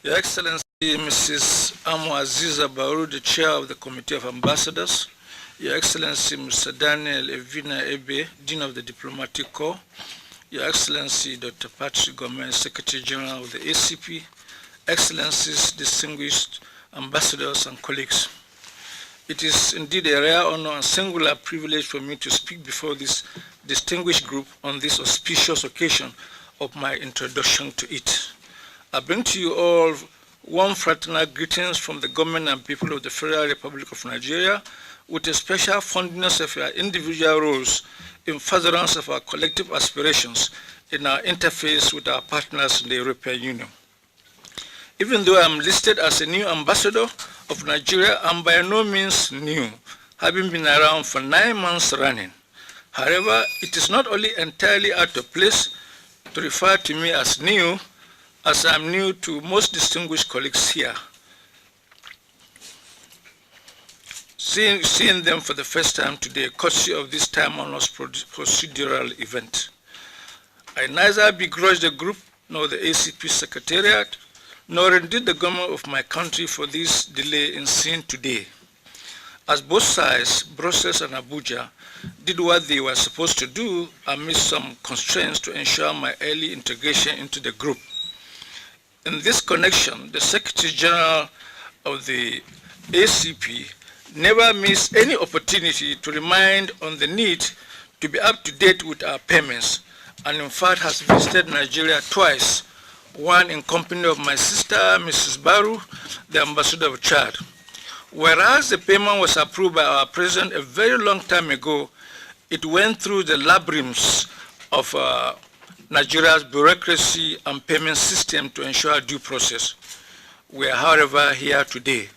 Your Excellency, Mrs. Aziza Baru, the Chair of the Committee of Ambassadors, Your Excellency, Mr. Daniel Evina Ebe, Dean of the Diplomatic Corps, Your Excellency, Dr. Patrick Gomez, Secretary General of the ACP, Excellencies, distinguished ambassadors and colleagues. It is indeed a rare honor and singular privilege for me to speak before this distinguished group on this auspicious occasion of my introduction to it. I bring to you all warm fraternal greetings from the government and people of the Federal Republic of Nigeria, with a special fondness of your individual roles in furtherance of our collective aspirations in our interface with our partners in the European Union. Even though I am listed as a new ambassador of Nigeria, I am by no means new, having been around for 9 months running. However, it is not only entirely out of place to refer to me as new, as I am new to most distinguished colleagues here. Seeing them for the first time today, courtesy of this time-honored procedural event. I neither begrudge the group nor the ACP Secretariat, nor indeed the government of my country for this delay in seeing today, as both sides, Brussels and Abuja, did what they were supposed to do amidst some constraints to ensure my early integration into the group. In this connection, the Secretary General of the ACP never missed any opportunity to remind on the need to be up to date with our payments, and in fact has visited Nigeria twice, one in company of my sister, Mrs. Baru, the Ambassador of Chad. Whereas the payment was approved by our President a very long time ago, it went through the labyrinths of Nigeria's bureaucracy and payment system to ensure due process. We are, however, here today.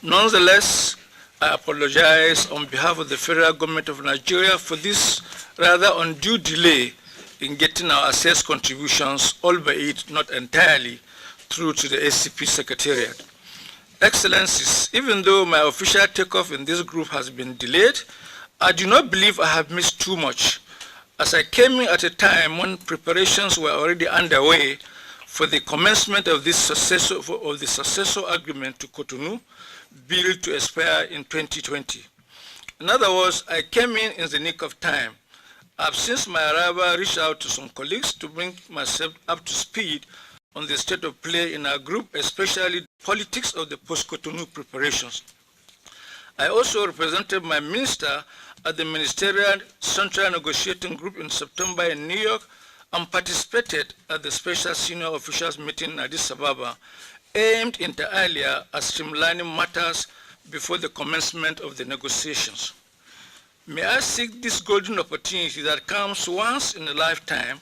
Nonetheless, I apologize on behalf of the federal government of Nigeria for this rather undue delay in getting our assessed contributions, albeit not entirely, through to the ACP Secretariat. Excellencies, even though my official takeoff in this group has been delayed, I do not believe I have missed too much, as I came in at a time when preparations were already underway for the commencement of this successor agreement to Cotonou, billed to expire in 2020. In other words, I came in the nick of time. I have since my arrival reached out to some colleagues to bring myself up to speed on the state of play in our group, especially the politics of the post-Cotonou preparations. I also represented my minister at the Ministerial Central Negotiating Group in September in New York and participated at the special senior officials meeting in Addis Ababa, aimed inter alia at streamlining matters before the commencement of the negotiations. May I seek this golden opportunity that comes once in a lifetime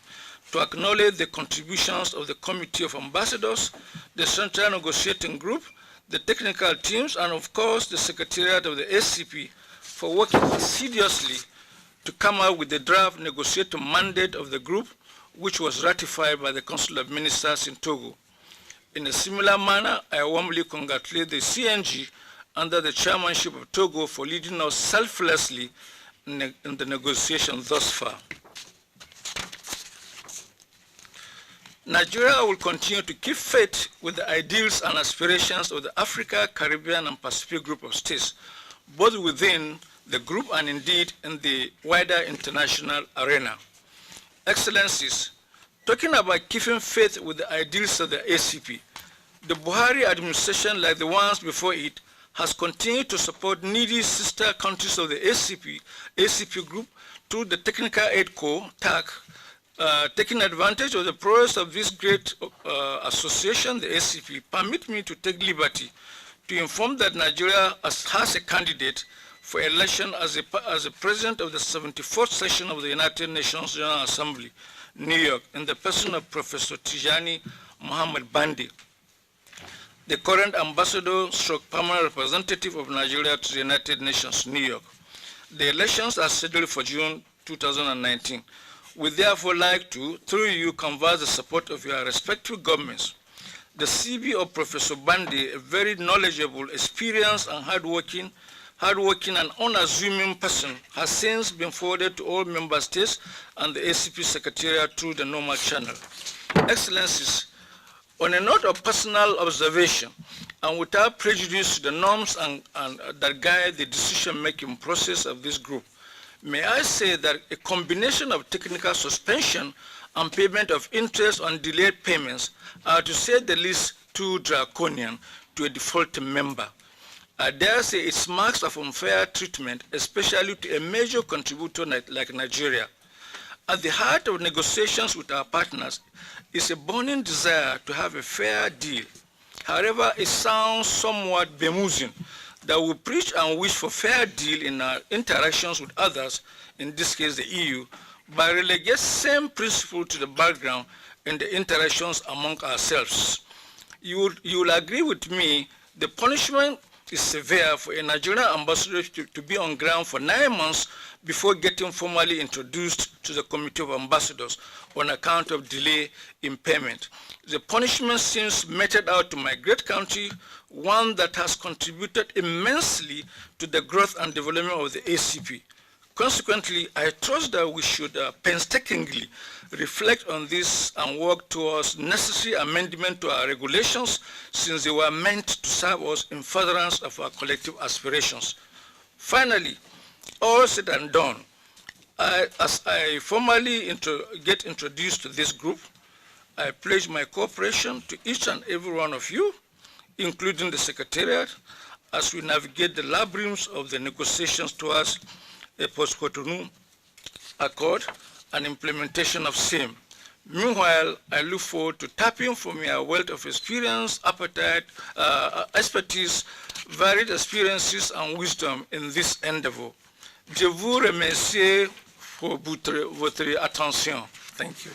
to acknowledge the contributions of the Committee of Ambassadors, the Central Negotiating Group, the technical teams, and of course the Secretariat of the ACP for working assiduously to come up with the draft negotiating mandate of the group, which was ratified by the Council of Ministers in Togo. In a similar manner, I warmly congratulate the CNG under the chairmanship of Togo for leading us selflessly in the negotiations thus far. Nigeria will continue to keep faith with the ideals and aspirations of the Africa, Caribbean, and Pacific group of states, both within the group and indeed in the wider international arena. Excellencies, talking about keeping faith with the ideals of the ACP, the Buhari administration, like the ones before it, has continued to support needy sister countries of the ACP group through the Technical Aid Corps, TAC, taking advantage of the progress of this great association, the ACP. Permit me to take liberty to inform that Nigeria has a candidate for election as a president of the 74th session of the United Nations General Assembly, New York, in the person of Professor Tijani Muhammad Bandi, the current ambassador / permanent representative of Nigeria to the United Nations, New York. The elections are scheduled for June 2019. We therefore like to, through you, convey the support of your respective governments. The CV of Professor Bandi, a very knowledgeable, experienced, and hardworking and unassuming person, has since been forwarded to all member states and the ACP Secretariat through the normal channel. Excellencies, On a note of personal observation, and without prejudice to the norms and that guide the decision-making process of this group, may I say that a combination of technical suspension and payment of interest on delayed payments are, to say the least, too draconian to a defaulting member. I dare say it's marks of unfair treatment, especially to a major contributor like Nigeria. At the heart of negotiations with our partners is a burning desire to have a fair deal. However, it sounds somewhat bemusing that we preach and wish for fair deal in our interactions with others, in this case the EU, but relegate same principle to the background in the interactions among ourselves. You will agree with me, the punishment is severe for a Nigerian ambassador to be on ground for 9 months before getting formally introduced to the Committee of Ambassadors on account of delay in payment. The punishment seems meted out to my great country, one that has contributed immensely to the growth and development of the ACP. Consequently, I trust that we should painstakingly reflect on this and work towards necessary amendment to our regulations, since they were meant to serve us in furtherance of our collective aspirations. Finally, all said and done, as I formally get introduced to this group, I pledge my cooperation to each and every one of you, including the Secretariat, as we navigate the labyrinths of the negotiations towards a post-Cotonou accord and implementation of same. Meanwhile, I look forward to tapping from your wealth of experience, appetite, expertise, varied experiences and wisdom in this endeavor. Je vous remercie pour votre attention. Thank you.